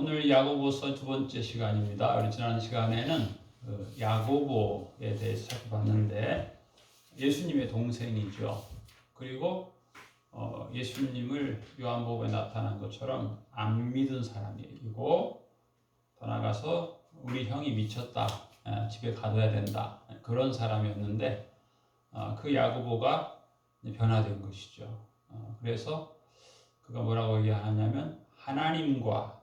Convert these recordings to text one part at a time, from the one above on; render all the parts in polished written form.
오늘 야고보서 두 번째 시간입니다. 우리 지난 시간에는 야고보에 대해서 살펴봤는데 예수님의 동생이죠. 그리고 예수님을 요한복음에 나타난 것처럼 안 믿은 사람이고 더 나아가서 우리 형이 미쳤다, 집에 가둬야 된다, 그런 사람이었는데 그 야고보가 변화된 것이죠. 그래서 그가 뭐라고 얘기하냐면 하나님과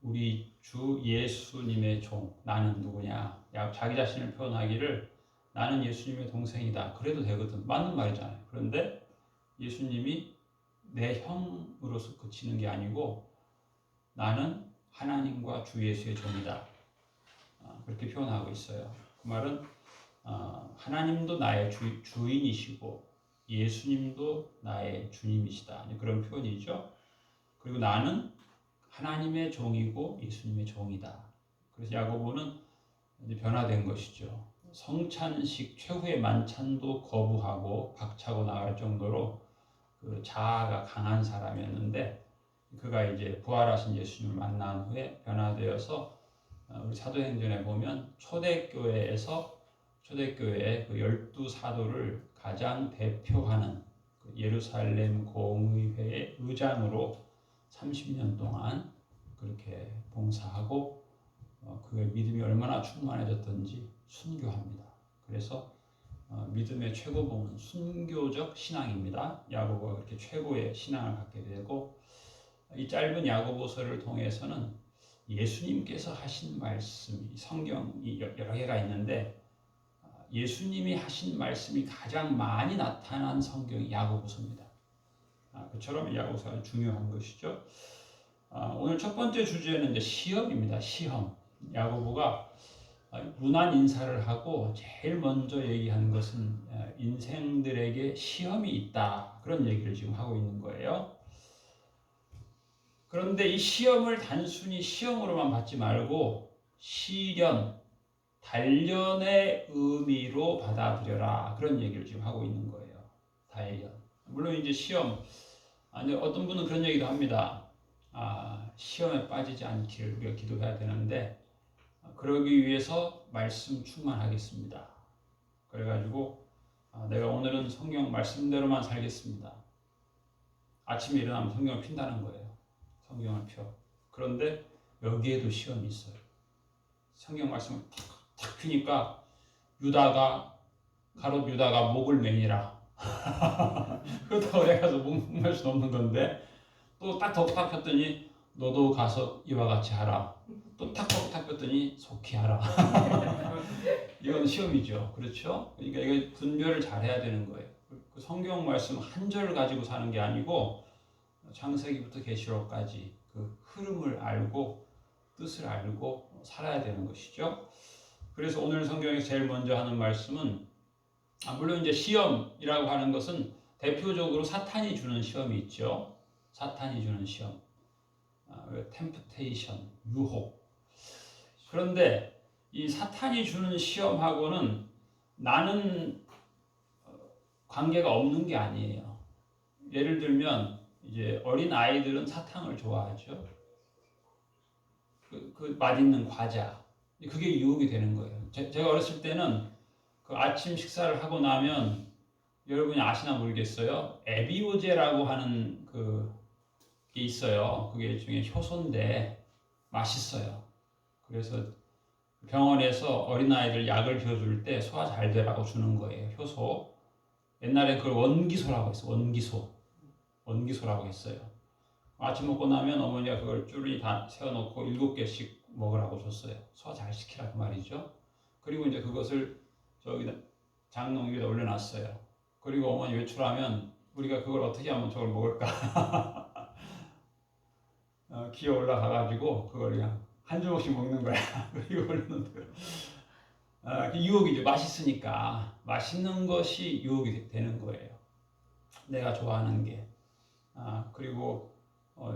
우리 주 예수님의 종, 나는 누구냐? 자기 자신을 표현하기를 나는 예수님의 동생이다. 그래도 되거든. 맞는 말이잖아요. 그런데 예수님이 내 형으로서 그치는 게 아니고 나는 하나님과 주 예수의 종이다. 그렇게 표현하고 있어요. 그 말은 하나님도 나의 주인이시고 예수님도 나의 주님이시다. 그런 표현이죠. 그리고 나는 하나님의 종이고 예수님의 종이다. 그래서 야고보는 이제 변화된 것이죠. 성찬식 최후의 만찬도 거부하고 박차고 나갈 정도로 그 자아가 강한 사람이었는데 그가 이제 부활하신 예수님을 만난 후에 변화되어서 우리 사도행전에 보면 초대교회의 그 12사도를 가장 대표하는 그 예루살렘 공의회의 의장으로 30년 동안 그렇게 봉사하고 그의 믿음이 얼마나 충만해졌던지 순교합니다. 그래서 믿음의 최고봉은 순교적 신앙입니다. 야고보가 그렇게 최고의 신앙을 갖게 되고 이 짧은 야고보서를 통해서는 예수님께서 하신 말씀이 성경이 여러 개가 있는데 예수님이 하신 말씀이 가장 많이 나타난 성경이 야고보서입니다. 그처럼 야고보서가 중요한 것이죠. 오늘 첫 번째 주제는 이제 시험입니다. 시험. 야고보가 문안 인사를 하고 제일 먼저 얘기하는 것은 인생들에게 시험이 있다. 그런 얘기를 지금 하고 있는 거예요. 그런데 이 시험을 단순히 시험으로만 받지 말고 시련, 단련의 의미로 받아들여라. 그런 얘기를 지금 하고 있는 거예요. 단련. 물론 이제 시험, 어떤 분은 그런 얘기도 합니다. 시험에 빠지지 않기를 우리가 기도해야 되는데 그러기 위해서 말씀 충만하겠습니다. 그래가지고 내가 오늘은 성경 말씀대로만 살겠습니다. 아침에 일어나면 성경을 핀다는 거예요. 성경을 펴. 그런데 여기에도 시험이 있어요. 성경 말씀을 탁 피니까 가롯 유다가 목을 매니라. 그렇다고 내가 가서 목맬 수는 없는 건데 또 딱 폈더니 너도 가서 이와 같이 하라. 또 탁 폈더니 속히 하라. 이건 시험이죠. 그렇죠? 그러니까 이거 분별을 잘 해야 되는 거예요. 그 성경 말씀 한 절 가지고 사는 게 아니고 창세기부터 계시록까지 그 흐름을 알고 뜻을 알고 살아야 되는 것이죠. 그래서 오늘 성경에서 제일 먼저 하는 말씀은 물론 이제 시험이라고 하는 것은 대표적으로 사탄이 주는 시험이 있죠. 사탄이 주는 시험, 템프테이션, 유혹. 그런데 이 사탄이 주는 시험하고는 나는 관계가 없는 게 아니에요. 예를 들면 이제 어린 아이들은 사탕을 좋아하죠. 그 맛있는 과자, 그게 유혹이 되는 거예요. 제가 어렸을 때는 그 아침 식사를 하고 나면 여러분이 아시나 모르겠어요. 에비오제라고 하는 게 있어요. 그게 일종의 효소인데 맛있어요. 그래서 병원에서 어린아이들 약을 비워줄 때 소화 잘 되라고 주는 거예요. 효소. 옛날에 그걸 원기소라고 했어요. 원기소라고 했어요. 아침 먹고 나면 어머니가 그걸 쭈르니 다 세워놓고 7개씩 먹으라고 줬어요. 소화 잘 시키라 그 말이죠. 그리고 이제 그것을 저기다 장롱 위에다 올려놨어요. 그리고 어머니 외출하면 우리가 그걸 어떻게 하면 저걸 먹을까? 기어 올라가가지고 그걸 그냥 한 조각씩 먹는 거야. 그리고 올려놓는 거야. 그 유혹이죠. 맛있으니까. 맛있는 것이 유혹이 되는 거예요. 내가 좋아하는 게. 그리고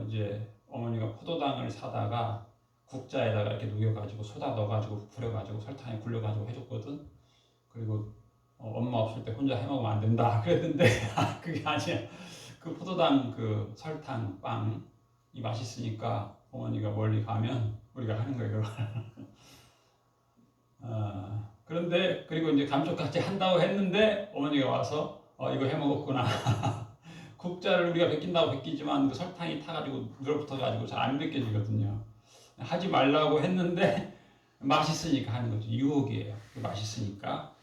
이제 어머니가 포도당을 사다가 국자에다가 이렇게 녹여가지고 소다 넣어가지고 부려가지고 설탕에 굴려가지고 해줬거든. 그리고 엄마 없을 때 혼자 해먹으면 안 된다 그랬는데 그게 아니야. 그 포도당 그 설탕 빵이 맛있으니까 어머니가 멀리 가면 우리가 하는 거예요. 그런데 그리고 이제 감쪽같이 한다고 했는데 어머니가 와서 이거 해 먹었구나. 국자를 우리가 베낀다고 베끼지만 그 설탕이 타가지고 늘어붙어가지고 잘 안 베껴지거든요. 하지 말라고 했는데 맛있으니까 하는 거죠. 유혹이에요. 맛있으니까.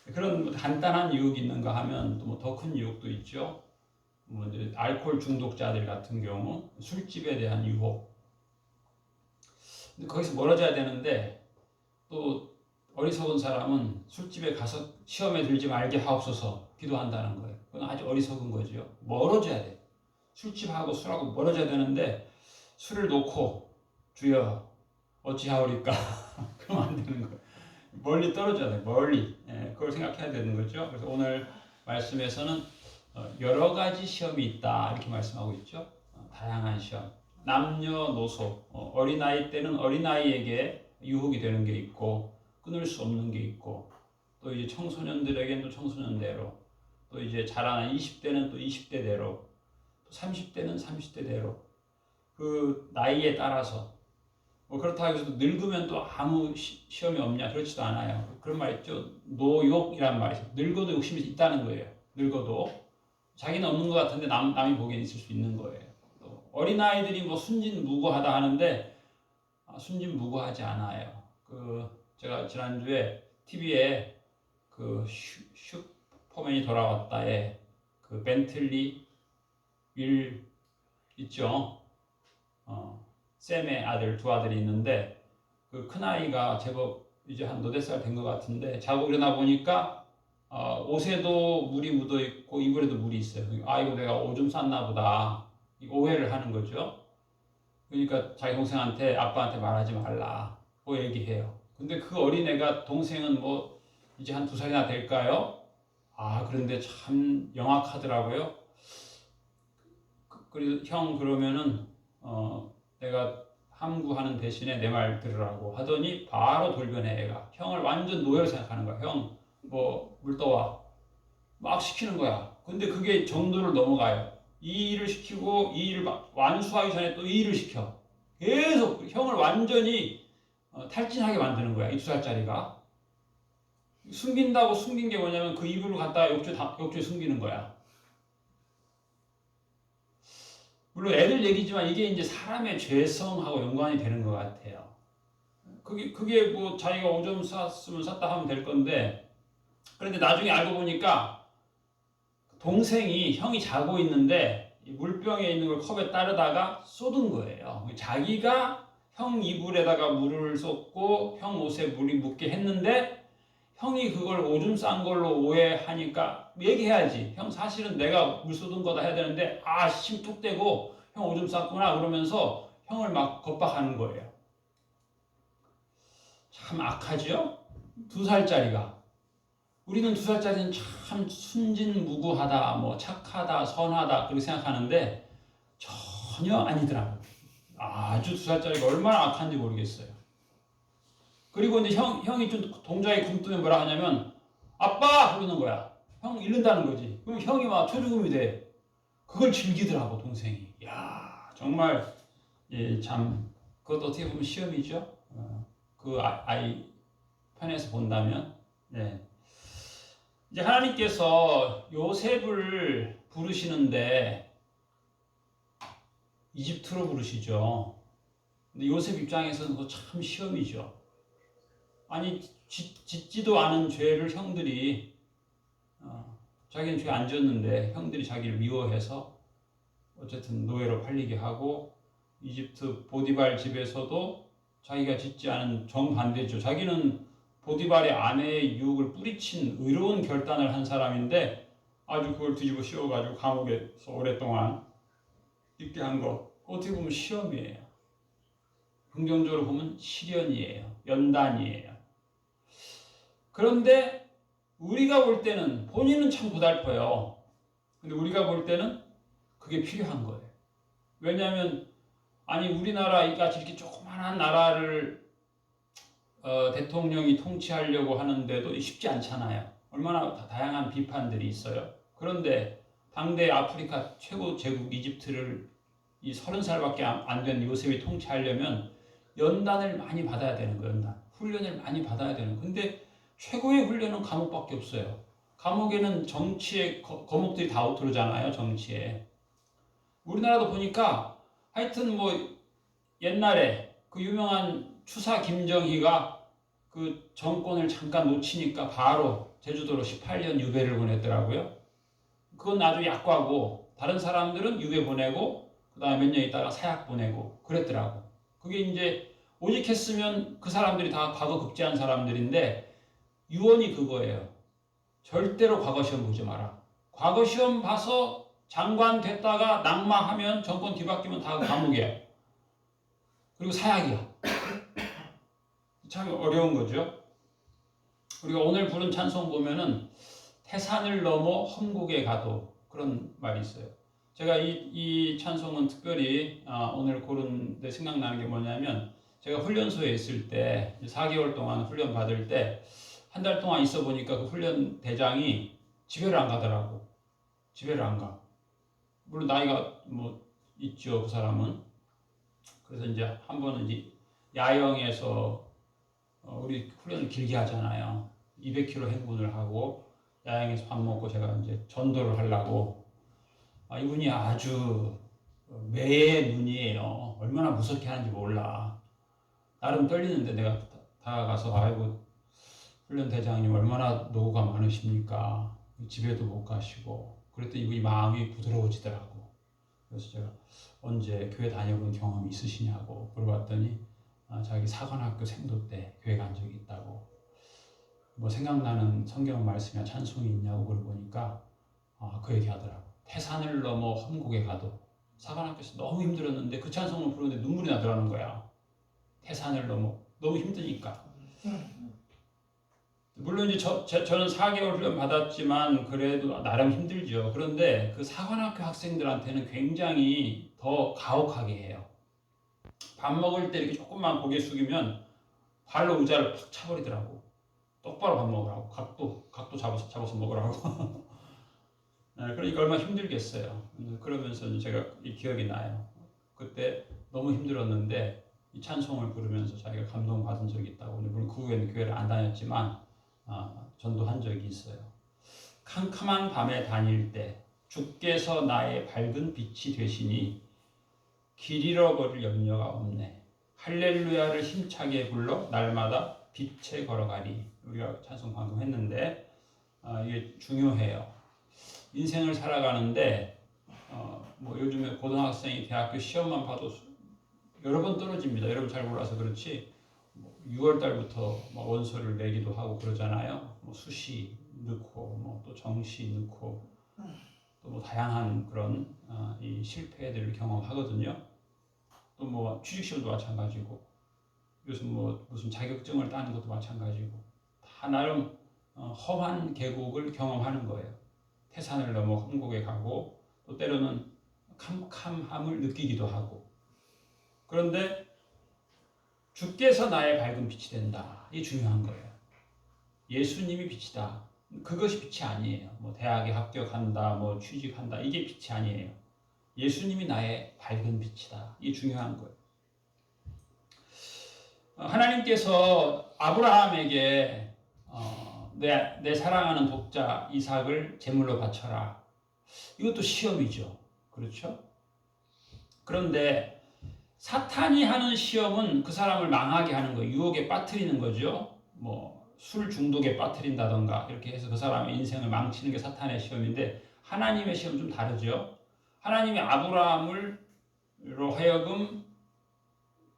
그런 간단한 유혹이 있는가 하면 또 뭐 더 큰 유혹도 있죠. 뭐 이제 알코올 중독자들 같은 경우 술집에 대한 유혹. 근데 거기서 멀어져야 되는데 또 어리석은 사람은 술집에 가서 시험에 들지 말게 하옵소서 기도한다는 거예요. 그건 아주 어리석은 거죠. 멀어져야 돼. 술집하고 술하고 멀어져야 되는데 술을 놓고 주여 어찌하오리까 그러면 안 되는 거예요. 멀리 떨어져야 돼. 멀리. 그걸 생각해야 되는 거죠. 그래서 오늘 말씀에서는 여러 가지 시험이 있다 이렇게 말씀하고 있죠. 다양한 시험. 남녀노소 어린아이 때는 어린아이에게 유혹이 되는 게 있고 끊을 수 없는 게 있고 또 이제 청소년들에게는 또 청소년대로 또 이제 자라는 20대는 또 20대대로 또 30대는 30대대로 그 나이에 따라서 뭐 그렇다고 해서 늙으면 또 아무 시험이 없냐 그렇지도 않아요. 그런 말 있죠. 노욕이란 말이 있어요. 늙어도 욕심이 있다는 거예요. 늙어도 자기는 없는 것 같은데 남이 보기엔 있을 수 있는 거예요. 또 어린아이들이 뭐 순진무구하다 하는데 순진무구하지 않아요. 제가 지난주에 TV에 그 슈퍼맨이 돌아왔다에 그 벤틀리 윌 있죠. 샘의 아들 두 아들이 있는데 그 큰아이가 제법 이제 한 너댓 살 된 것 같은데 자고 일어나 보니까 옷에도 물이 묻어 있고 이불에도 물이 있어요. 이거 내가 오줌 쌌나 보다 오해를 하는 거죠. 그러니까 자기 동생한테 아빠한테 말하지 말라고 얘기해요. 근데 그 어린애가 동생은 뭐 이제 한 2살이나 될까요? 그런데 참 영악하더라고요. 그래서 형 그러면은 내가 함구하는 대신에 내 말 들으라고 하더니 바로 돌변해 애가. 형을 완전 노예로 생각하는 거야. 형 뭐 물 떠와 막 시키는 거야. 근데 그게 정도를 넘어가요. 이 일을 시키고 이 일을 완수하기 전에 또 이 일을 시켜. 계속 형을 완전히 탈진하게 만드는 거야. 이 2살짜리가. 숨긴다고 숨긴 게 뭐냐면 그 이불을 갖다가 욕조에 숨기는 거야. 물론 애들 얘기지만 이게 이제 사람의 죄성하고 연관이 되는 것 같아요. 그게 뭐 자기가 오줌 쌌으면 쌌다 하면 될 건데, 그런데 나중에 알고 보니까 형이 자고 있는데 물병에 있는 걸 컵에 따르다가 쏟은 거예요. 자기가 형 이불에다가 물을 쏟고 형 옷에 물이 묻게 했는데 형이 그걸 오줌 싼 걸로 오해하니까 얘기해야지. 형 사실은 내가 물 쏟은 거다 해야 되는데 심뚝대고 형 오줌 쌌구나 그러면서 형을 막 겁박하는 거예요. 참 악하죠? 2살짜리가. 우리는 2살짜리는 참 순진무구하다, 뭐 착하다, 선하다 그렇게 생각하는데 전혀 아니더라고요. 아주 2살짜리가 얼마나 악한지 모르겠어요. 그리고 이제 형이 좀 동작이 굼뜨면 뭐라 하냐면 아빠! 그러는 거야. 형 잃는다는 거지. 그럼 형이 막 초죽음이 돼. 그걸 즐기더라고 동생이. 야 정말 참 그것도 어떻게 보면 시험이죠. 그 아이 편에서 본다면 네. 이제 하나님께서 요셉을 부르시는데 이집트로 부르시죠. 근데 요셉 입장에서는 그거 참 시험이죠. 아니 짓지도 않은 죄를 형들이 자기는 죄 안 지었는데 형들이 자기를 미워해서 어쨌든 노예로 팔리게 하고 이집트 보디발 집에서도 자기가 짓지 않은 정반대죠. 자기는 보디발의 아내의 유혹을 뿌리친 의로운 결단을 한 사람인데 아주 그걸 뒤집어 씌워가지고 감옥에서 오랫동안 있게 한 거. 어떻게 보면 시험이에요. 긍정적으로 보면 시련이에요. 연단이에요. 그런데 우리가 볼 때는 본인은 참 고달퍼요. 근데 우리가 볼 때는 그게 필요한 거예요. 왜냐하면 우리나라 이같이 이렇게 조그만한 나라를 대통령이 통치하려고 하는데도 쉽지 않잖아요. 얼마나 다양한 비판들이 있어요. 그런데 당대 아프리카 최고 제국 이집트를 이 30살밖에 안 된 요셉이 통치하려면 연단을 많이 받아야 되는 거예요. 연단. 훈련을 많이 받아야 되는 거예요. 근데 최고의 훈련은 감옥밖에 없어요. 감옥에는 정치의 거목들이 다 들어오잖아요. 정치에. 우리나라도 보니까 하여튼 뭐 옛날에 그 유명한 추사 김정희가 그 정권을 잠깐 놓치니까 바로 제주도로 18년 유배를 보냈더라고요. 그건 아주 약과고 다른 사람들은 유배 보내고 그 다음에 몇 년 있다가 사약 보내고 그랬더라고. 그게 이제 오직 했으면 그 사람들이 다 과거 급제한 사람들인데 유언이 그거예요. 절대로 과거 시험 보지 마라. 과거 시험 봐서 장관 됐다가 낙마하면 정권 뒤바뀌면 다 감옥이야. 그리고 사약이야. 참 어려운 거죠. 우리가 오늘 부른 찬송 보면은 태산을 넘어 험곡에 가도 그런 말이 있어요. 제가 이 찬송은 특별히 오늘 고른 데 생각나는 게 뭐냐면 제가 훈련소에 있을 때 4개월 동안 훈련 받을 때 한 달 동안 있어 보니까 그 훈련 대장이 집회를 안 가더라고. 집회를 안 가. 물론 나이가 뭐 있죠, 그 사람은. 그래서 이제 한 번은 이제 야영에서 우리 훈련을 길게 하잖아요. 200km 행군을 하고 야영에서 밥 먹고 제가 이제 전도를 하려고 이분이 아주 매의 눈이에요. 얼마나 무섭게 하는지 몰라. 나름 떨리는데 내가 다가가서 아이고 훈련 대장님 얼마나 노고가 많으십니까? 집에도 못 가시고 그랬더니 이분이 마음이 부드러워지더라고. 그래서 제가 언제 교회 다녀본 경험이 있으시냐고 물어봤더니 자기 사관학교 생도 때 교회 간 적이 있다고. 뭐 생각나는 성경 말씀이나 찬송이 있냐고 물어보니까 그 얘기 하더라고. 태산을 넘어 험곡에 가도. 사관학교에서 너무 힘들었는데 그 찬송을 부르는데 눈물이 나더라는 거야. 태산을 넘어. 너무 힘드니까. 물론 이제 저는 4개월 훈련 받았지만 그래도 나름 힘들죠. 그런데 그 사관학교 학생들한테는 굉장히 더 가혹하게 해요. 밥 먹을 때 이렇게 조금만 고개 숙이면 발로 의자를 팍 차버리더라고. 똑바로 밥 먹으라고. 각도 잡아서 먹으라고. 네, 그러니까 얼마나 힘들겠어요. 그러면서 제가 이 기억이 나요. 그때 너무 힘들었는데 이 찬송을 부르면서 자기가 감동받은 적이 있다고. 물론 그 후에는 교회를 안 다녔지만 전도한 적이 있어요. 캄캄한 밤에 다닐 때 주께서 나의 밝은 빛이 되시니 길 잃어버릴 염려가 없네. 할렐루야를 힘차게 불러 날마다 빛에 걸어가리. 우리가 찬송 방금 했는데 이게 중요해요. 인생을 살아가는데 뭐 요즘에 고등학생이 대학교 시험만 봐도 여러 번 떨어집니다. 여러분 잘 몰라서 그렇지 6월 달부터 원서를 내기도 하고 그러잖아요. 뭐 수시 넣고 뭐 또 정시 넣고 또 뭐 다양한 그런 이 실패들을 경험하거든요. 또 뭐 취직시험도 마찬가지고 요즘 뭐 무슨 자격증을 따는 것도 마찬가지고 다 나름 험한 계곡을 경험하는 거예요. 태산을 넘어 험곡에 가고 또 때로는 캄캄함을 느끼기도 하고 그런데 주께서 나의 밝은 빛이 된다. 이게 중요한 거예요. 예수님이 빛이다. 그것이 빛이 아니에요. 뭐 대학에 합격한다, 뭐 취직한다. 이게 빛이 아니에요. 예수님이 나의 밝은 빛이다. 이게 중요한 거예요. 하나님께서 아브라함에게 내 사랑하는 독자 이삭을 제물로 바쳐라. 이것도 시험이죠. 그렇죠? 그런데 사탄이 하는 시험은 그 사람을 망하게 하는 거예요. 유혹에 빠뜨리는 거죠. 뭐 술 중독에 빠뜨린다던가 이렇게 해서 그 사람의 인생을 망치는 게 사탄의 시험인데 하나님의 시험은 좀 다르죠. 하나님이 아브라함으로 하여금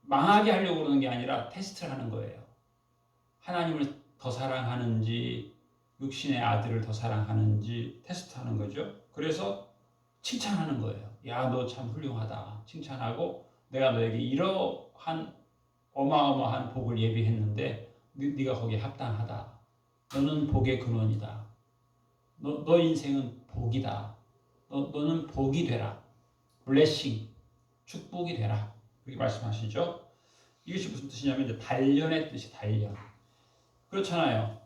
망하게 하려고 그러는 게 아니라 테스트를 하는 거예요. 하나님을 더 사랑하는지 육신의 아들을 더 사랑하는지 테스트하는 거죠. 그래서 칭찬하는 거예요. 야, 너 참 훌륭하다. 칭찬하고 내가 너에게 이러한 어마어마한 복을 예비했는데 네가 거기에 합당하다. 너는 복의 근원이다. 너 인생은 복이다. 너는 복이 되라. 블레싱, 축복이 되라. 그렇게 말씀하시죠. 이것이 무슨 뜻이냐면 이제 단련의 뜻이 단련. 그렇잖아요.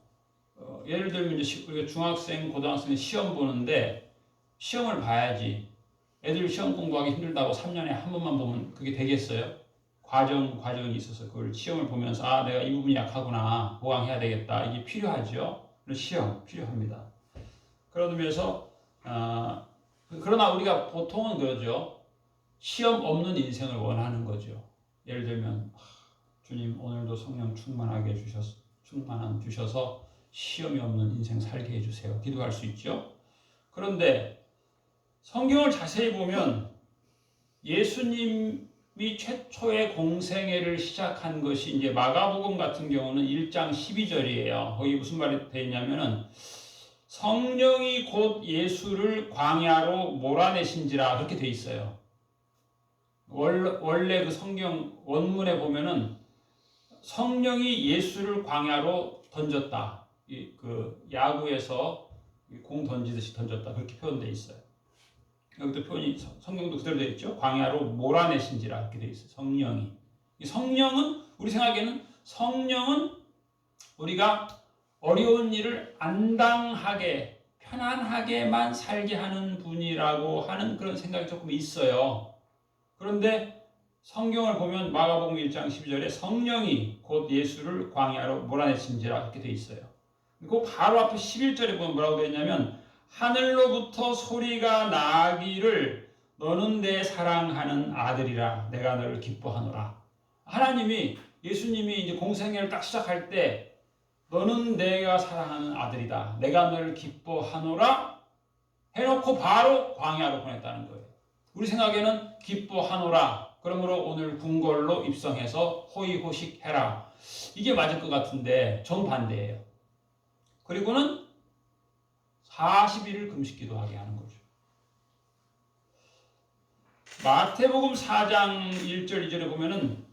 예를 들면 이제 우리가 중학생, 고등학생 시험 보는데 시험을 봐야지. 애들 시험 공부하기 힘들다고 3년에 한 번만 보면 그게 되겠어요? 과정이 있어서 그걸 시험을 보면서 아 내가 이 부분이 약하구나 보강해야 되겠다 이게 필요하죠. 시험 필요합니다. 그런 의미에서 그러나 우리가 보통은 그러죠. 시험 없는 인생을 원하는 거죠. 예를 들면 주님 오늘도 성령 주셔서 시험이 없는 인생 살게 해주세요. 기도할 수 있죠. 그런데 성경을 자세히 보면 예수님이 최초의 공생애를 시작한 것이 이제 마가복음 같은 경우는 1장 12절이에요. 거기 무슨 말이 되어 있냐면은 성령이 곧 예수를 광야로 몰아내신지라 그렇게 되어 있어요. 원래 그 성경 원문에 보면은 성령이 예수를 광야로 던졌다. 그 야구에서 공 던지듯이 던졌다. 그렇게 표현되어 있어요. 여기도 표현이 성경도 그대로 되어 있죠. 광야로 몰아내신지라 이렇게 되어 있어요. 성령이. 성령은 우리 생각에는 성령은 우리가 어려운 일을 안 당하게 편안하게만 살게 하는 분이라고 하는 그런 생각이 조금 있어요. 그런데 성경을 보면 마가복음 1장 12절에 성령이 곧 예수를 광야로 몰아내신지라 이렇게 되어 있어요. 그리고 바로 앞에 11절에 보면 뭐라고 되어 있냐면 하늘로부터 소리가 나기를 너는 내 사랑하는 아들이라 내가 너를 기뻐하노라. 하나님이 예수님이 이제 공생애를 딱 시작할 때 너는 내가 사랑하는 아들이다. 내가 너를 기뻐하노라 해놓고 바로 광야로 보냈다는 거예요. 우리 생각에는 기뻐하노라. 그러므로 오늘 궁궐로 입성해서 호의호식해라. 이게 맞을 것 같은데 정반대예요. 그리고는 40일을 금식기도 하게 하는 거죠. 마태복음 4장 1절 2절에 보면은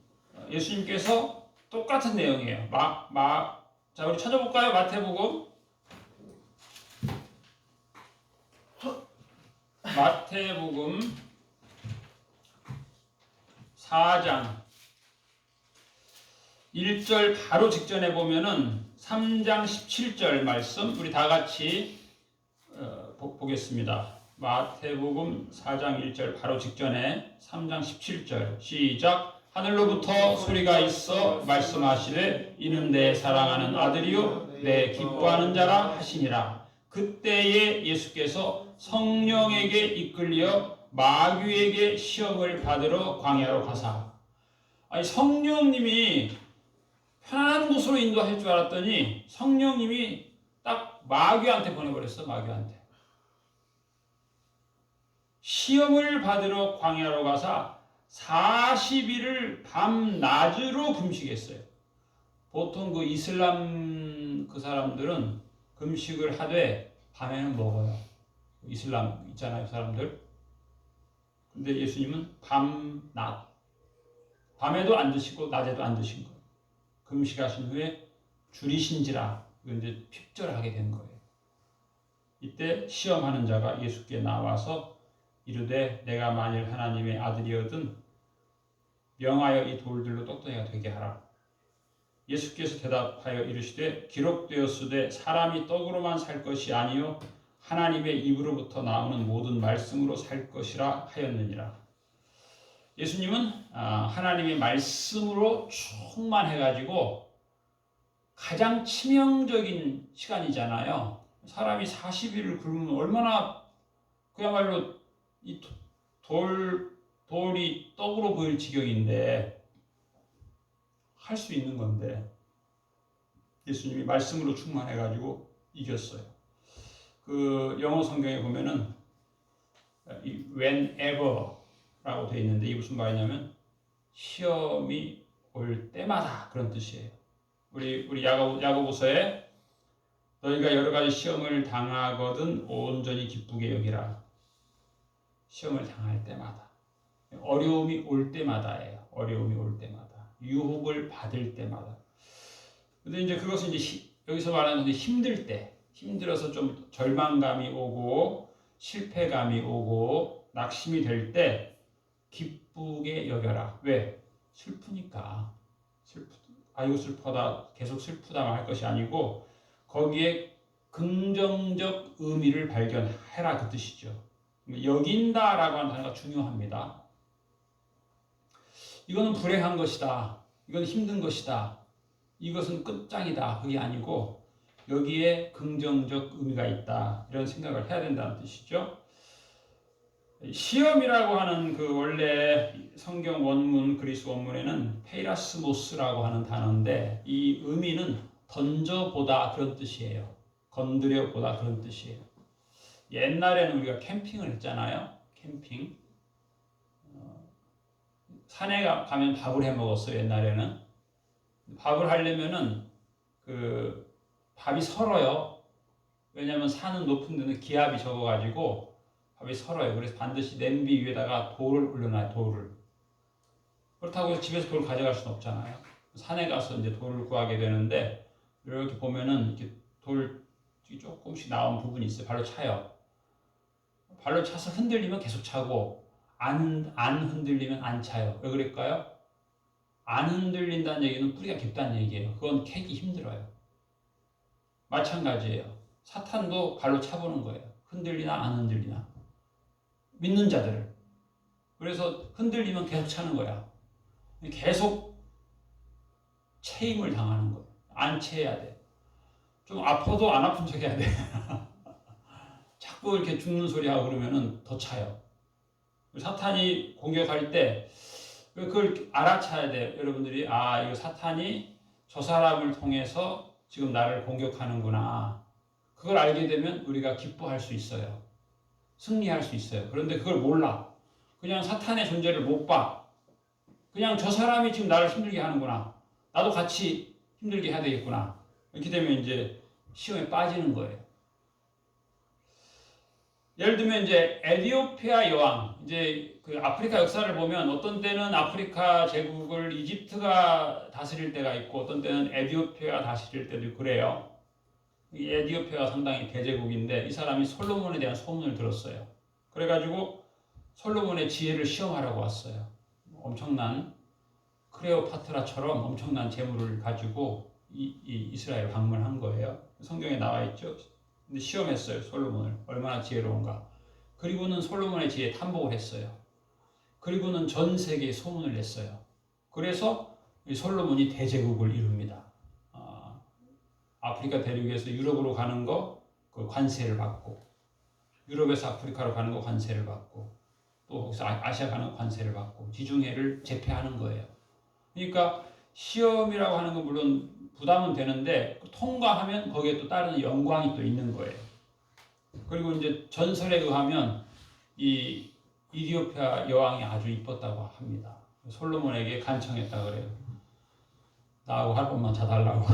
예수님께서 똑같은 내용이에요. 자, 우리 찾아볼까요? 마태복음 4장 1절 바로 직전에 보면은 3장 17절 말씀 우리 다 같이 보겠습니다. 마태복음 4장 1절 바로 직전에 3장 17절 시작. 하늘로부터 소리가 있어 말씀하시되 이는 내 사랑하는 아들이요 내 기뻐하는 자라 하시니라. 그때에 예수께서 성령에게 이끌려 마귀에게 시험을 받으러 광야로 가사. 아니 성령님이 편안한 곳으로 인도할 줄 알았더니 성령님이 딱 마귀한테 보내버렸어. 마귀한테. 시험을 받으러 광야로 가사 40일을 밤낮으로 금식했어요. 보통 그 이슬람 그 사람들은 금식을 하되 밤에는 먹어요. 이슬람 있잖아요, 사람들. 근데 예수님은 밤낮. 밤에도 안 드시고 낮에도 안 드신 거예요. 금식하신 후에 줄이신지라 이제 핍절하게 된 거예요. 이때 시험하는 자가 예수께 나와서 이르되 내가 만일 하나님의 아들이거든 명하여 이 돌들로 떡덩이가 되게 하라. 예수께서 대답하여 이르시되 기록되었으되 사람이 떡으로만 살 것이 아니요 하나님의 입으로부터 나오는 모든 말씀으로 살 것이라 하였느니라. 예수님은 하나님의 말씀으로 충만해가지고 가장 치명적인 시간이잖아요. 사람이 40일을 굶으면 얼마나 그야말로 이 돌이 떡으로 보일 지경인데 할 수 있는 건데 예수님이 말씀으로 충만해가지고 이겼어요. 그 영어 성경에 보면은 whenever라고 되어 있는데 이게 무슨 말이냐면 시험이 올 때마다 그런 뜻이에요. 우리 야고보서에 너희가 여러 가지 시험을 당하거든 온전히 기쁘게 여기라. 시험을 당할 때마다 어려움이 올 때마다예요. 어려움이 올 때마다 유혹을 받을 때마다. 근데 이제 그것은 이제 여기서 말하는 건데 힘들 때 힘들어서 좀 절망감이 오고 실패감이 오고 낙심이 될 때 기쁘게 여겨라. 왜? 슬프니까. 아이고 슬프다 계속 슬프다만 할 것이 아니고 거기에 긍정적 의미를 발견해라 그 뜻이죠. 여긴다라고 하는 단어가 중요합니다. 이거는 불행한 것이다. 이건 힘든 것이다. 이것은 끝장이다. 그게 아니고 여기에 긍정적 의미가 있다. 이런 생각을 해야 된다는 뜻이죠. 시험이라고 하는 그 원래 성경 원문, 그리스 원문에는 페이라스모스라고 하는 단어인데 이 의미는 던져보다 그런 뜻이에요. 건드려보다 그런 뜻이에요. 옛날에는 우리가 캠핑을 했잖아요. 캠핑. 산에 가면 밥을 해 먹었어요. 옛날에는. 밥을 하려면은 그 밥이 설어요. 왜냐하면 산은 높은 데는 기압이 적어가지고 밥이 설어요. 그래서 반드시 냄비 위에다가 돌을 올려놔요. 돌을. 그렇다고 해서 집에서 돌을 가져갈 수는 없잖아요. 산에 가서 이제 돌을 구하게 되는데 이렇게 보면은 이렇게 돌 조금씩 나온 부분이 있어요. 발로 차요. 발로 차서 흔들리면 계속 차고 안 흔들리면 안 차요. 왜 그럴까요? 안 흔들린다는 얘기는 뿌리가 깊다는 얘기예요. 그건 캐기 힘들어요. 마찬가지예요. 사탄도 발로 차보는 거예요. 흔들리나 안 흔들리나. 믿는 자들을. 그래서 흔들리면 계속 차는 거야. 계속 체임을 당하는 거예요. 안 채야 돼. 좀 아파도 안 아픈 척 해야 돼. 자꾸 이렇게 죽는 소리 하고 그러면은 더 차요. 사탄이 공격할 때 그걸 알아차야 돼요. 여러분들이 이거 사탄이 저 사람을 통해서 지금 나를 공격하는구나. 그걸 알게 되면 우리가 기뻐할 수 있어요. 승리할 수 있어요. 그런데 그걸 몰라. 그냥 사탄의 존재를 못 봐. 그냥 저 사람이 지금 나를 힘들게 하는구나. 나도 같이 힘들게 해야 되겠구나. 이렇게 되면 이제 시험에 빠지는 거예요. 예를 들면 이제 에티오피아 여왕, 이제 그 아프리카 역사를 보면 어떤 때는 아프리카 제국을 이집트가 다스릴 때가 있고 어떤 때는 에티오피아가 다스릴 때도 있고 그래요. 이 에티오피아가 상당히 대제국인데 이 사람이 솔로몬에 대한 소문을 들었어요. 그래가지고 솔로몬의 지혜를 시험하라고 왔어요. 엄청난 크레오파트라처럼 엄청난 재물을 가지고 이스라엘 방문한 거예요. 성경에 나와 있죠. 근데 시험했어요. 솔로몬을. 얼마나 지혜로운가. 그리고는 솔로몬의 지혜에 탐복을 했어요. 그리고는 전 세계에 소문을 냈어요. 그래서 솔로몬이 대제국을 이룹니다. 아프리카 대륙에서 유럽으로 가는 거 그 관세를 받고, 유럽에서 아프리카로 가는 거 관세를 받고, 또 거기서 아시아 가는 거 관세를 받고, 지중해를 제패하는 거예요. 그러니까 시험이라고 하는 건 물론 부담은 되는데 통과하면 거기에 또 다른 영광이 또 있는 거예요. 그리고 이제 전설에 의하면 이 이디오피아 여왕이 아주 이뻤다고 합니다. 솔로몬에게 간청했다 그래요. 나하고 할 것만 자달라고.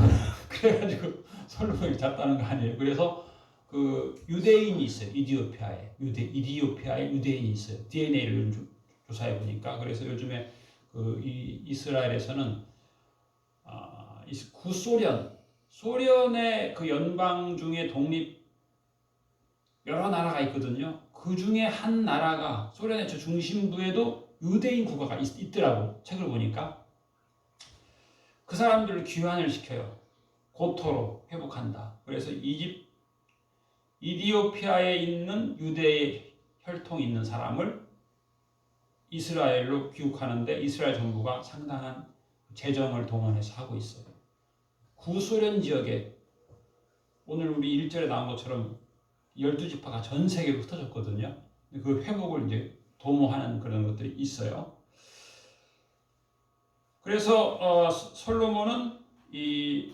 그래가지고 솔로몬이 잤다는 거 아니에요. 그래서 그 유대인이 있어요. 이디오피아에 유대인이 있어요. DNA를 조사해 보니까. 그래서 요즘에 그 이스라엘에서는 소련의 그 연방 중에 독립 여러 나라가 있거든요. 그 중에 한 나라가 소련의 저 중심부에도 유대인 국가가 있더라고. 책을 보니까. 그 사람들을 귀환을 시켜요. 고토로 회복한다. 그래서 이디오피아에 있는 유대 혈통이 있는 사람을 이스라엘로 귀국하는데 이스라엘 정부가 상당한 재정을 동원해서 하고 있어요. 구소련 지역에 오늘 우리 1절에 나온 것처럼 12지파가 전 세계로 흩어졌거든요. 그 회복을 이제 도모하는 그런 것들이 있어요. 그래서 솔로몬은 이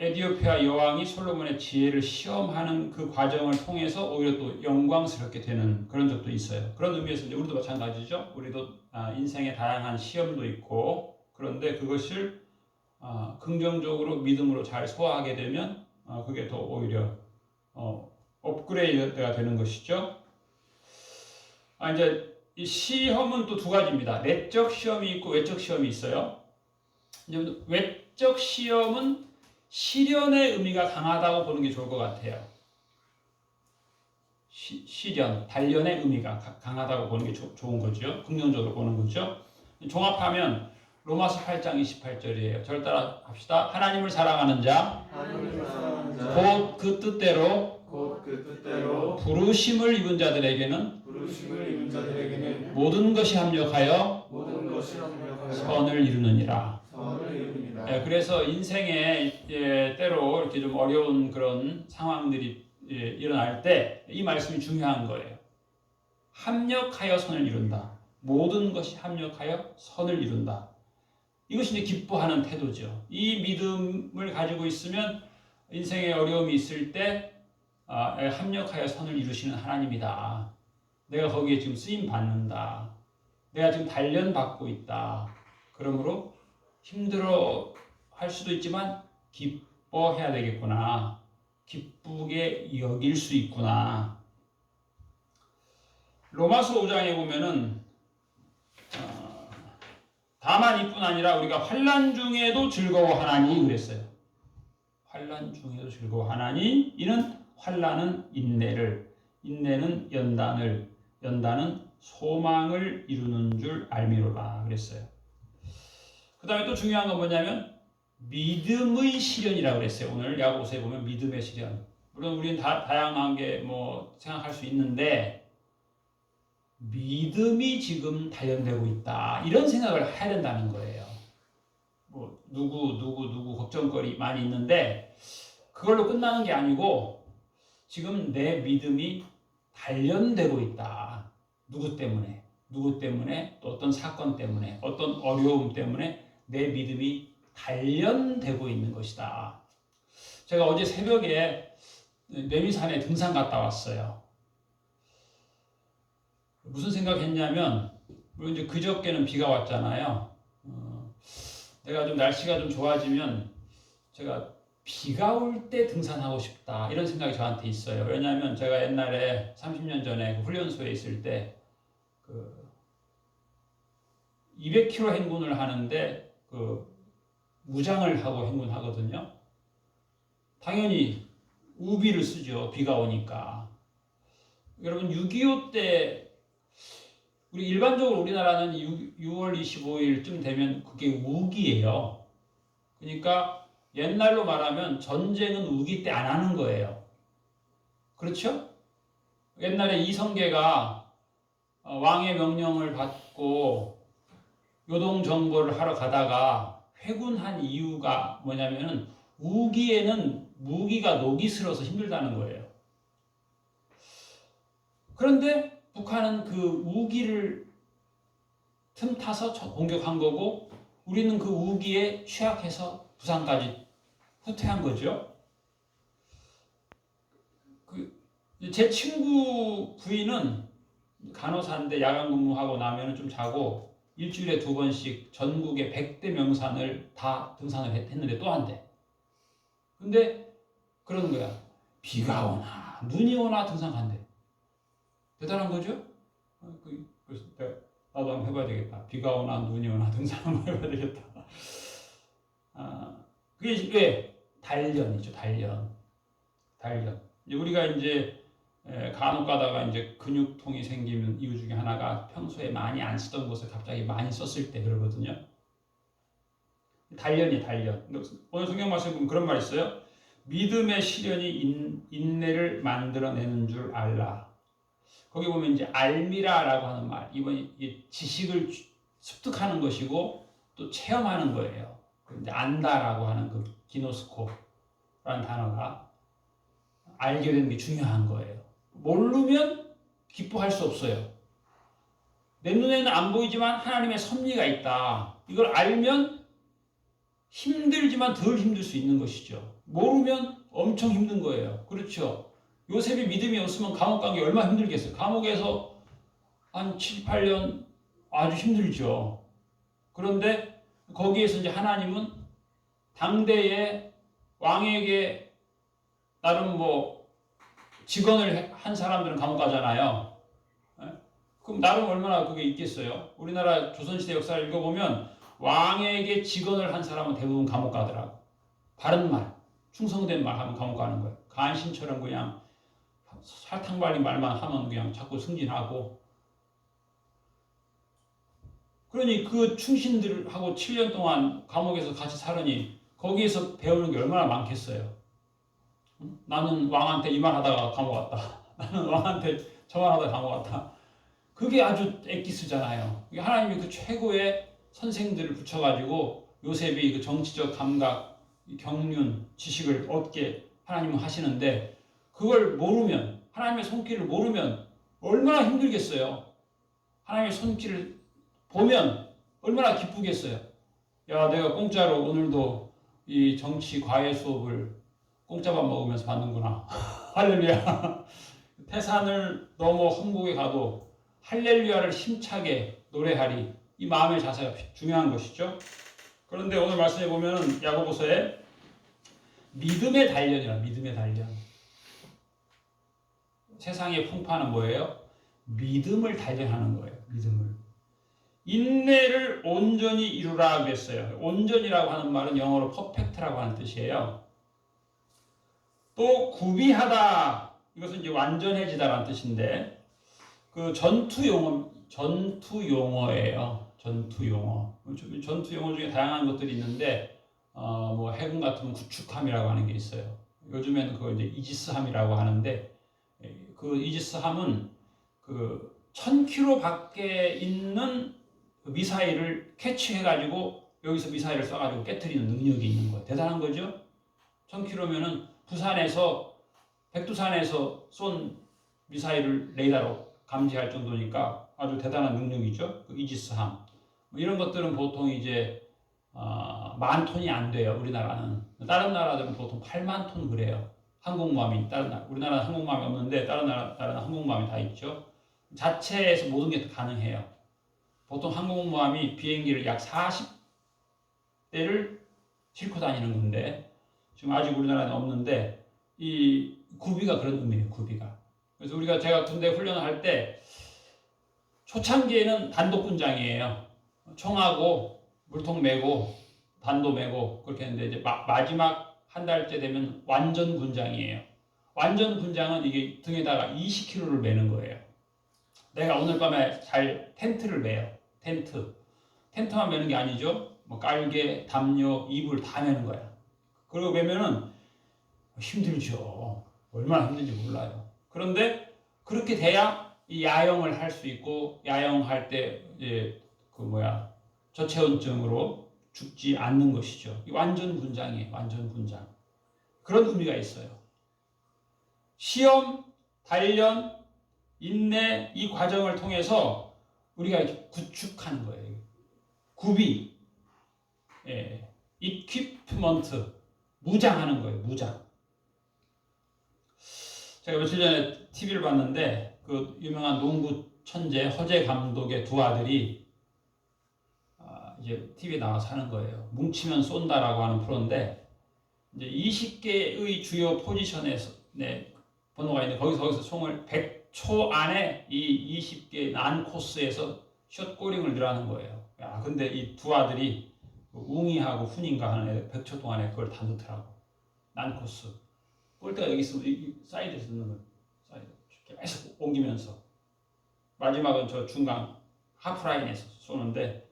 에티오피아 여왕이 솔로몬의 지혜를 시험하는 그 과정을 통해서 오히려 또 영광스럽게 되는 그런 적도 있어요. 그런 의미에서 이제 우리도 마찬가지죠. 우리도 인생에 다양한 시험도 있고 그런데 그것을 긍정적으로 믿음으로 잘 소화하게 되면 그게 더 오히려 업그레이드가 되는 것이죠. 이제 이 시험은 또 두 가지입니다. 내적 시험이 있고 외적 시험이 있어요. 외적 시험은 시련의 의미가 강하다고 보는 게 좋을 것 같아요. 시련, 단련의 의미가 강하다고 보는 게 좋은 거죠. 긍정적으로 보는 거죠. 종합하면 로마서 8장 28절이에요. 저를 따라 합시다. 하나님을 사랑하는 자, 곧 그 뜻대로 곧 그 뜻대로 부르심을 입은 자들에게는 부르심을 입은 자들에게는 모든 것이 합력하여 모든 것이 합력하여 선을 이루느니라. 선을 이룹니다. 그래서 인생에 때로 이렇게 좀 어려운 그런 상황들이 일어날 때 이 말씀이 중요한 거예요. 합력하여 선을 이룬다. 모든 것이 합력하여 선을 이룬다. 이것이 이제 기뻐하는 태도죠. 이 믿음을 가지고 있으면 인생에 어려움이 있을 때 합력하여 선을 이루시는 하나님이다. 내가 거기에 지금 쓰임 받는다. 내가 지금 단련 받고 있다. 그러므로 힘들어 할 수도 있지만 기뻐해야 되겠구나. 기쁘게 여길 수 있구나. 로마서 5장에 보면은 다만 이뿐 아니라 우리가 환난 중에도 즐거워하나니 그랬어요. 환난 중에도 즐거워하나니 이는 환난은 인내를, 인내는 연단을, 연단은 소망을 이루는 줄 알미로라 그랬어요. 그 다음에 또 중요한 건 뭐냐면 믿음의 시련이라고 그랬어요. 오늘 야고보서에 보면 믿음의 시련. 물론 우리는 다양한 게 뭐 생각할 수 있는데 믿음이 지금 단련되고 있다. 이런 생각을 해야 된다는 거예요. 뭐 누구 걱정거리 많이 있는데 그걸로 끝나는 게 아니고 지금 내 믿음이 단련되고 있다. 누구 때문에 또 어떤 사건 때문에 어떤 어려움 때문에 내 믿음이 단련되고 있는 것이다. 제가 어제 새벽에 내미산에 등산 갔다 왔어요. 무슨 생각했냐면 물론 이제 그저께는 비가 왔잖아요. 내가 좀 날씨가 좀 좋아지면 제가 비가 올 때 등산하고 싶다 이런 생각이 저한테 있어요. 왜냐하면 제가 옛날에 30년 전에 그 훈련소에 있을 때 그 200km 행군을 하는데 그 무장을 하고 행군하거든요. 당연히 우비를 쓰죠. 비가 오니까. 여러분 6.25 때 우리 일반적으로 우리나라는 6월 25일쯤 되면 그게 우기예요. 그러니까 옛날로 말하면 전쟁은 우기 때 안 하는 거예요. 그렇죠? 옛날에 이성계가 왕의 명령을 받고 요동정벌을 하러 가다가 회군한 이유가 뭐냐면은 우기에는 무기가 녹이 슬어서 힘들다는 거예요. 그런데 북한은 그 우기를 틈타서 공격한 거고 우리는 그 우기에 취약해서 부산까지 후퇴한 거죠. 제 친구 부인은 간호사인데 야간 근무하고 나면 좀 자고 일주일에 2번씩 전국의 100대 명산을 다 등산을 했는데 또 안 돼. 근데 그러는 거야. 비가 오나 눈이 오나 등산 간대. 대단한 거죠? 그래서 나도 한번 해봐야 되겠다. 비가 오나 눈이 오나 등산 한번 해봐야 되겠다. 그게 왜? 단련이죠. 단련. 우리가 이제 간혹 가다가 이제 근육통이 생기는 이유 중에 하나가 평소에 많이 안 쓰던 것을 갑자기 많이 썼을 때 그러거든요. 단련이에요, 단련. 오늘 성경 말씀에 보면 그런 말이 있어요. 믿음의 시련이 인내를 만들어내는 줄 알라. 거기 보면 이제 알미라라고 하는 말, 이번 지식을 습득하는 것이고 또 체험하는 거예요. 이제 안다라고 하는 그 기노스코라는 단어가 알게 되는 게 중요한 거예요. 모르면 기뻐할 수 없어요. 내 눈에는 안 보이지만 하나님의 섭리가 있다. 이걸 알면 힘들지만 덜 힘들 수 있는 것이죠. 모르면 엄청 힘든 거예요. 그렇죠? 요셉이 믿음이 없으면 감옥 간 게 얼마나 힘들겠어요. 감옥에서 한 7, 8년 아주 힘들죠. 그런데 거기에서 이제 하나님은 당대의 왕에게 나름 뭐 직언을 한 사람들은 감옥 가잖아요. 그럼 나름 얼마나 그게 있겠어요. 우리나라 조선시대 역사를 읽어보면 왕에게 직언을 한 사람은 대부분 감옥 가더라고. 바른 말, 충성된 말 하면 감옥 가는 거예요. 간신처럼 그냥 설탕 발린 말만 하면 그냥 자꾸 승진하고. 그러니 그 충신들하고 7년 동안 감옥에서 같이 살으니 거기에서 배우는 게 얼마나 많겠어요. 나는 왕한테 이 말 하다가 감옥 왔다. 나는 왕한테 저 말 하다가 감옥 왔다. 그게 아주 엑기스잖아요. 하나님이 그 최고의 선생들을 붙여가지고 요셉이 그 정치적 감각, 경륜, 지식을 얻게 하나님은 하시는데 그걸 모르면, 하나님의 손길을 모르면 얼마나 힘들겠어요. 하나님의 손길을 보면 얼마나 기쁘겠어요. 야, 내가 공짜로 오늘도 이 정치 과외 수업을 공짜밥 먹으면서 받는구나. 할렐루야. 태산을 넘어 천국에 가도 할렐루야를 힘차게 노래하리. 이 마음의 자세가 중요한 것이죠. 그런데 오늘 말씀해 보면은 야고보서에 믿음의 단련이라, 믿음의 단련. 세상의 풍파는 뭐예요? 믿음을 단련하는 거예요. 믿음을. 인내를 온전히 이루라 그랬어요. 온전이라고 하는 말은 영어로 퍼펙트라고 하는 뜻이에요. 또 구비하다. 이것은 이제 완전해지다라는 뜻인데 그 전투 용어예요. 전투 용어. 전투 용어 중에 다양한 것들이 있는데 뭐 해군 같으면 구축함이라고 하는 게 있어요. 요즘에는 그걸 이제 이지스함이라고 하는데 그 이지스함은 그 1000km 밖에 있는 미사일을 캐치해가지고 여기서 미사일을 쏴가지고 깨트리는 능력이 있는 거예요. 대단한 거죠? 1000km면은 부산에서 백두산에서 쏜 미사일을 레이더로 감지할 정도니까 아주 대단한 능력이죠. 그 이지스함. 뭐 이런 것들은 보통 이제 10,000톤이 안 돼요. 우리나라는. 다른 나라들은 보통 8만 톤 그래요. 항공모함이 다른 나라. 우리나라는 항공모함이 없는데 다른 나라는 항공모함이 다 있죠. 자체에서 모든 게 가능해요. 보통 항공모함이 비행기를 약 40대를 싣고 다니는 건데 지금 아직 우리나라는 없는데 이 구비가 그런 의미예요. 구비가. 그래서 제가 군대 훈련을 할 때 초창기에는 단독군장이에요. 총하고 물통 메고 단도 메고 그렇게 했는데 이제 마지막 한 달째 되면 완전 군장이에요. 완전 군장은 이게 등에다가 20kg를 메는 거예요. 내가 오늘 밤에 잘 텐트를 메요. 텐트만 메는 게 아니죠. 뭐 깔개, 담요, 이불 다 메는 거야. 그리고 메면은 힘들죠. 얼마나 힘든지 몰라요. 그런데 그렇게 돼야 이 야영을 할 수 있고 야영할 때 이제 저체온증으로 죽지 않는 것이죠. 완전 군장이에요. 완전 군장. 그런 의미가 있어요. 시험, 단련, 인내 이 과정을 통해서 우리가 이렇게 구축하는 거예요. 구비, 이퀴프먼트, 무장하는 거예요. 무장. 제가 며칠 전에 TV를 봤는데 그 유명한 농구 천재 허재 감독의 두 아들이 이제 TV에 나와서 하는 거예요. 뭉치면 쏜다라고 하는 프로인데 이제 20개의 주요 포지션에서 번호가 있는데 거기서 총을 100초 안에 이 20개 난 코스에서 숏 꼬링을 넣으라는 거예요. 야, 근데 이 두 아들이 웅이하고 훈인가 하는 애 100초 동안에 그걸 다 넣더라고. 난 코스. 골대가 여기 있으면 이 사이드에서 넣는 거예요. 사이드. 계속 옮기면서. 마지막은 저 중간 하프라인에서 쏘는데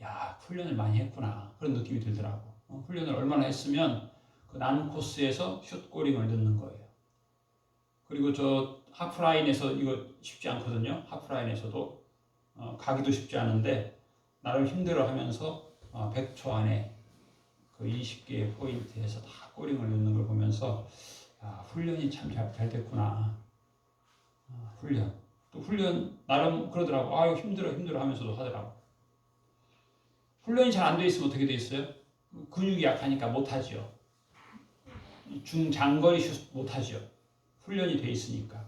야, 훈련을 많이 했구나. 그런 느낌이 들더라고. 훈련을 얼마나 했으면 그 난 코스에서 슛 꼬링을 넣는 거예요. 그리고 저 하프라인에서 이거 쉽지 않거든요. 하프라인에서도 가기도 쉽지 않은데 나름 힘들어하면서 100초 안에 그 20개의 포인트에서 다 꼬링을 넣는 걸 보면서 야, 훈련이 참 잘 됐구나. 훈련. 또 훈련 나름 그러더라고. 아유 힘들어 하면서도 하더라고. 훈련이 잘 안 돼 있으면 어떻게 돼 있어요? 근육이 약하니까 못하죠. 중장거리 슛 못하죠. 훈련이 돼 있으니까.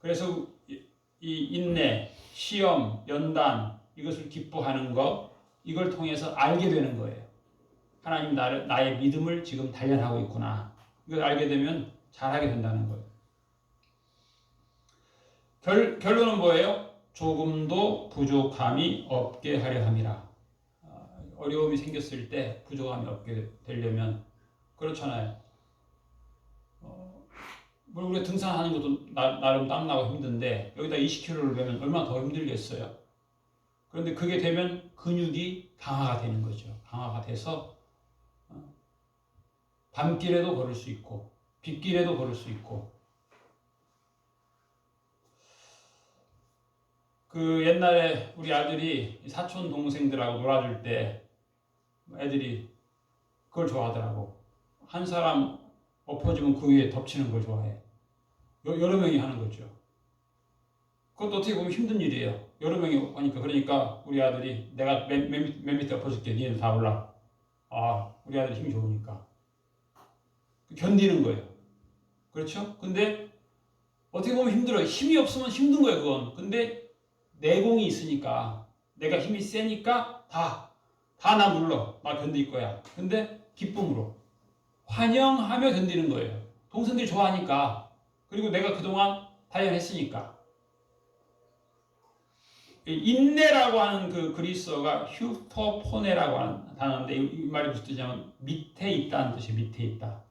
그래서 이 인내, 시험, 연단 이것을 기뻐하는 것 이걸 통해서 알게 되는 거예요. 하나님 나의 믿음을 지금 단련하고 있구나. 이걸 알게 되면 잘하게 된다는 거예요. 결론은 뭐예요? 조금도 부족함이 없게 하려 함이라. 어려움이 생겼을 때 부족함이 없게 되려면 그렇잖아요. 우리가 등산하는 것도 나름 땀나고 힘든데 여기다 20kg를 메면 얼마나 더 힘들겠어요. 그런데 그게 되면 근육이 강화가 되는 거죠. 강화가 돼서 밤길에도 걸을 수 있고 빗길에도 걸을 수 있고. 그 옛날에 우리 아들이 사촌 동생들하고 놀아줄 때 애들이 그걸 좋아하더라고. 한 사람 엎어지면 그 위에 덮치는 걸 좋아해. 여러 명이 하는 거죠. 그것도 어떻게 보면 힘든 일이에요. 여러 명이 하니까. 그러니까 우리 아들이 내가 맨 밑에 엎어질게. 니네들 다 올라. 아, 우리 아들이 힘이 좋으니까. 견디는 거예요. 그렇죠? 근데 어떻게 보면 힘들어요. 힘이 없으면 힘든 거예요, 그건. 근데 내공이 있으니까, 내가 힘이 세니까 다 나 눌러. 나 견딜 거야. 근데 기쁨으로 환영하며 견디는 거예요. 동생들이 좋아하니까. 그리고 내가 그동안 단련했으니까. 인내라고 하는 그 그리스어가 휴퍼포네라고 하는 단어인데, 이 말이 무슨 뜻이냐면 밑에 있다는 뜻이에요. 밑에 있다.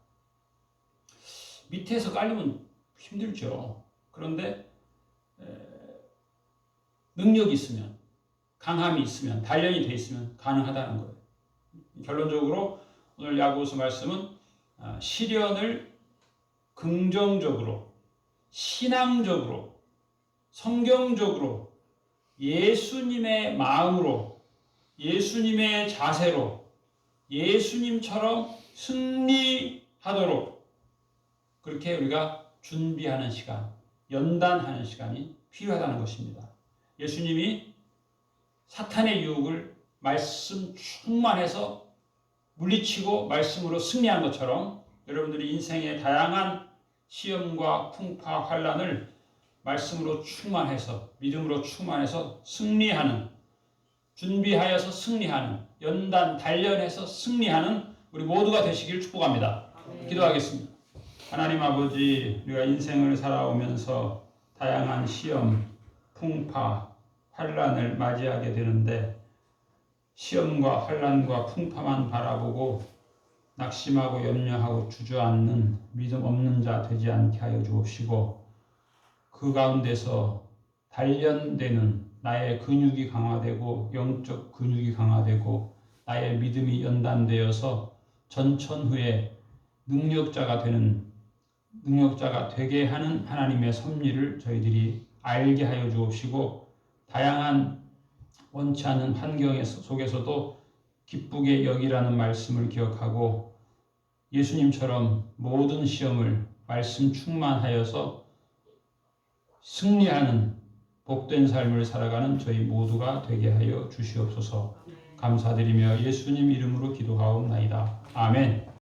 밑에서 깔리면 힘들죠. 그런데 능력이 있으면, 강함이 있으면, 단련이 돼 있으면 가능하다는 거예요. 결론적으로 오늘 야고보서 말씀은 시련을 긍정적으로, 신앙적으로, 성경적으로, 예수님의 마음으로, 예수님의 자세로, 예수님처럼 승리하도록 그렇게 우리가 준비하는 시간, 연단하는 시간이 필요하다는 것입니다. 예수님이 사탄의 유혹을 말씀 충만해서 물리치고 말씀으로 승리한 것처럼 여러분들이 인생의 다양한 시험과 풍파, 환난을 말씀으로 충만해서, 믿음으로 충만해서 승리하는, 준비하여서 승리하는, 연단, 단련해서 승리하는 우리 모두가 되시길 축복합니다. 기도하겠습니다. 하나님 아버지, 우리가 인생을 살아오면서 다양한 시험, 풍파, 환난을 맞이하게 되는데 시험과 환난과 풍파만 바라보고 낙심하고 염려하고 주저앉는 믿음 없는 자 되지 않게 하여 주옵시고, 그 가운데서 단련되는 나의 근육이 강화되고 영적 근육이 강화되고 나의 믿음이 연단되어서 전천후에 능력자가 되게 하는 하나님의 섭리를 저희들이 알게 하여 주옵시고, 다양한 원치 않는 환경 속에서도 기쁘게 여기라는 말씀을 기억하고 예수님처럼 모든 시험을 말씀 충만하여서 승리하는 복된 삶을 살아가는 저희 모두가 되게 하여 주시옵소서. 감사드리며 예수님 이름으로 기도하옵나이다. 아멘.